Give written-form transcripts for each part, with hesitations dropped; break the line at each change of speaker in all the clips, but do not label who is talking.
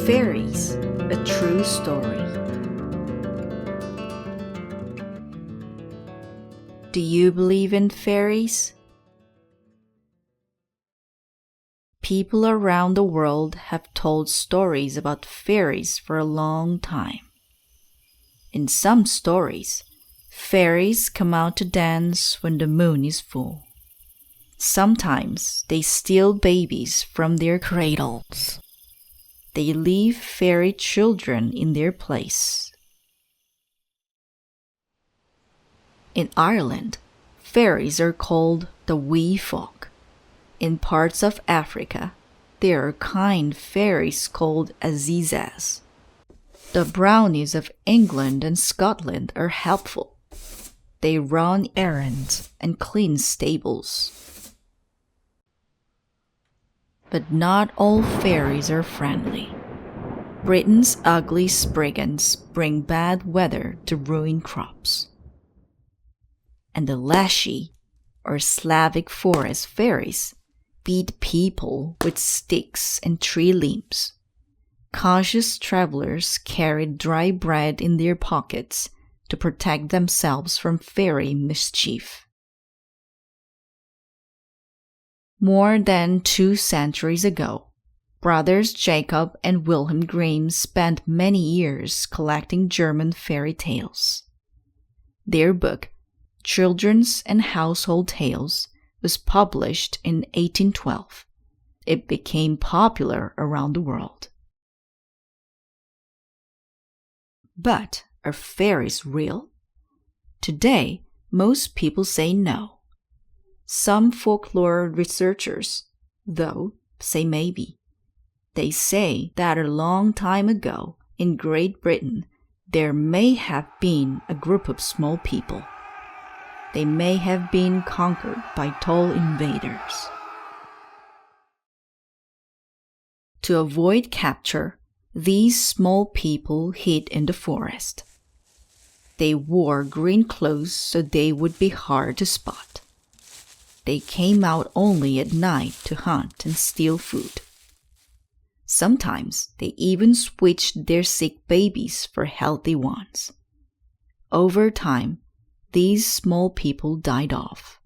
Fairies, a true story. Do you believe in fairies? People around the world have told stories about fairies for a long time. In some stories, fairies come out to dance when the moon is full. Sometimes they steal babies from their cradles. They leave fairy children in their place. In Ireland, fairies are called the wee folk. In parts of Africa, there are kind fairies called azizas. The brownies of England and Scotland are helpful. They run errands and clean stables. But not all fairies are friendly. Britain's ugly spriggans bring bad weather to ruin crops. And the Lashy, or Slavic forest fairies, beat people with sticks and tree limbs. Cautious travelers carried dry bread in their pockets to protect themselves from fairy mischief. More than 2 centuries ago, brothers Jacob and Wilhelm Grimm spent many years collecting German fairy tales. Their book, Children's and Household Tales, was published in 1812. It became popular around the world. But are fairies real? Today, most people say no. Some folklore researchers, though, say maybe. They say that a long time ago, in Great Britain, there may have been a group of small people. They may have been conquered by tall invaders. To avoid capture, these small people hid in the forest. They wore green clothes so they would be hard to spot. They came out only at night to hunt and steal food. Sometimes they even switched their sick babies for healthy ones. Over time, these small people died off,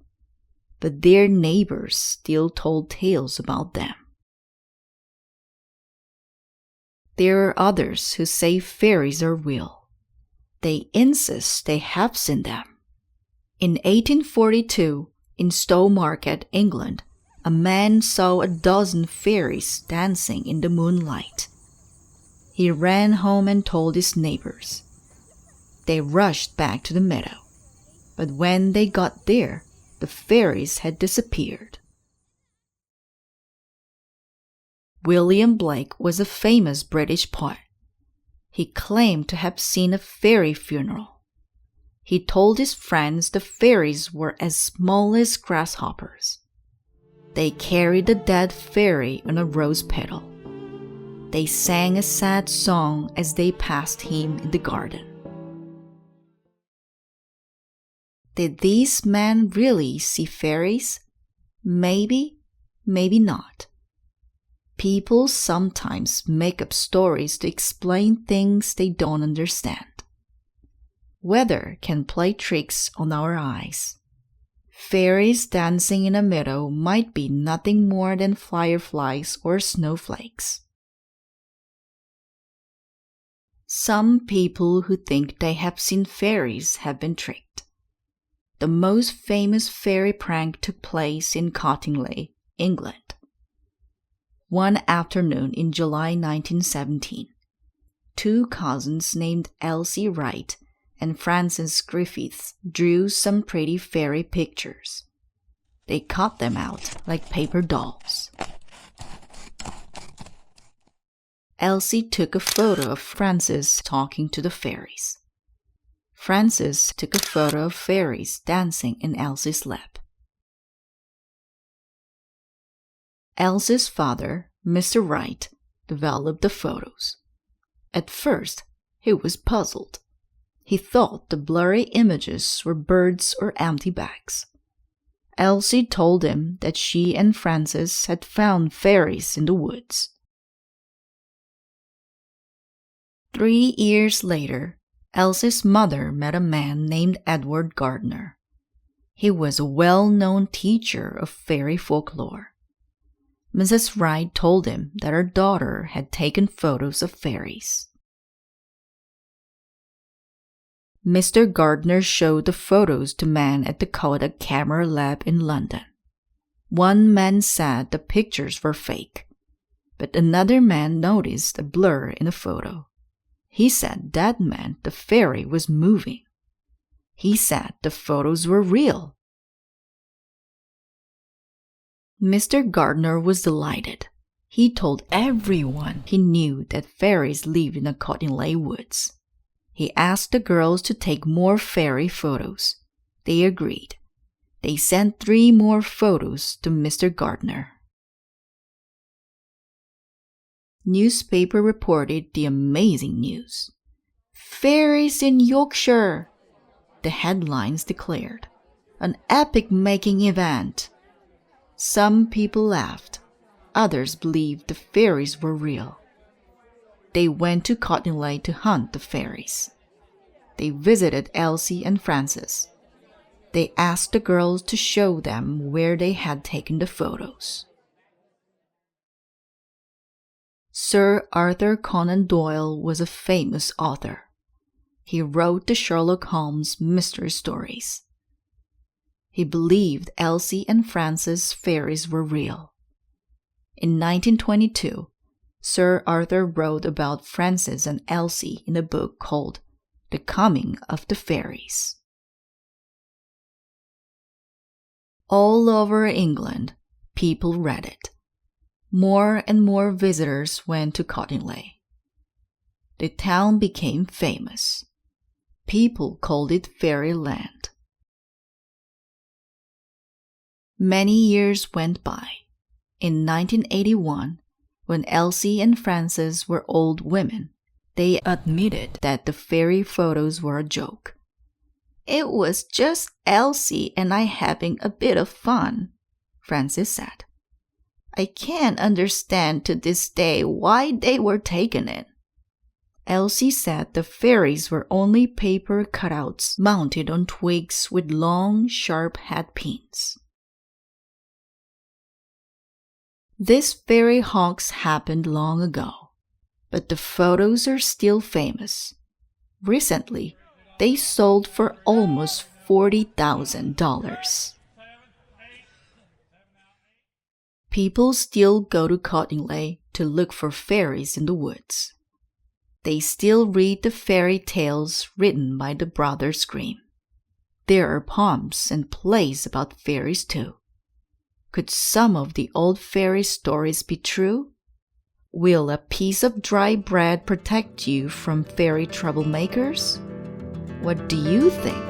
but their neighbors still told tales about them. There are others who say fairies are real. They insist they have seen them. In 1842, in Stowmarket, England, a man saw a dozen fairies dancing in the moonlight. He ran home and told his neighbors. They rushed back to the meadow. But when they got there, the fairies had disappeared. William Blake was a famous British poet. He claimed to have seen a fairy funeral. He told his friends the fairies were as small as grasshoppers. They carried the dead fairy on a rose petal. They sang a sad song as they passed him in the garden. Did these men really see fairies? Maybe, maybe not. People sometimes make up stories to explain things they don't understand. Weather can play tricks on our eyes. Fairies dancing in a meadow might be nothing more than fireflies or snowflakes. Some people who think they have seen fairies have been tricked. The most famous fairy prank took place in Cottingley, England. One afternoon in July 1917, 2 cousins named Elsie Wright and Frances Griffiths drew some pretty fairy pictures. They cut them out like paper dolls. Elsie took a photo of Frances talking to the fairies. Frances took a photo of fairies dancing in Elsie's lap. Elsie's father, Mr. Wright, developed the photos. At first, he was puzzled. He thought the blurry images were birds or empty bags. Elsie told him that she and Frances had found fairies in the woods. 3 years later, Elsie's mother met a man named Edward Gardner. He was a well-known teacher of fairy folklore. Mrs. Wright told him that her daughter had taken photos of fairies. Mr. Gardner showed the photos to men at the Kodak Camera Lab in London. One man said the pictures were fake, but another man noticed a blur in the photo. He said that meant the fairy was moving. He said the photos were real. Mr. Gardner was delighted. He told everyone he knew that fairies lived in the Cottingley woods. He asked the girls to take more fairy photos. They agreed. They sent 3 more photos to Mr. Gardner. Newspaper reported the amazing news. "Fairies in Yorkshire," the headlines declared. "An epic-making event." Some people laughed. Others believed the fairies were real. They went to Cottingley to hunt the fairies. They visited Elsie and Frances. They asked the girls to show them where they had taken the photos. Sir Arthur Conan Doyle was a famous author. He wrote the Sherlock Holmes mystery stories. He believed Elsie and Frances' fairies were real. In 1922, Sir Arthur wrote about Frances and Elsie in a book called The Coming of the Fairies. All over England, people read it. More and more visitors went to Cottingley. The town became famous. People called it Fairyland. Many years went by. In 1981, when Elsie and Frances were old women, they admitted that the fairy photos were a joke. "It was just Elsie and I having a bit of fun," Frances said. "I can't understand to this day why they were taken in." Elsie said the fairies were only paper cutouts mounted on twigs with long, sharp head pins. This fairy hoax happened long ago, but the photos are still famous. Recently, they sold for almost $40,000. People still go to Cottingley to look for fairies in the woods. They still read the fairy tales written by the Brothers Grimm. There are poems and plays about fairies too. Could some of the old fairy stories be true? Will a piece of dry bread protect you from fairy troublemakers? What do you think?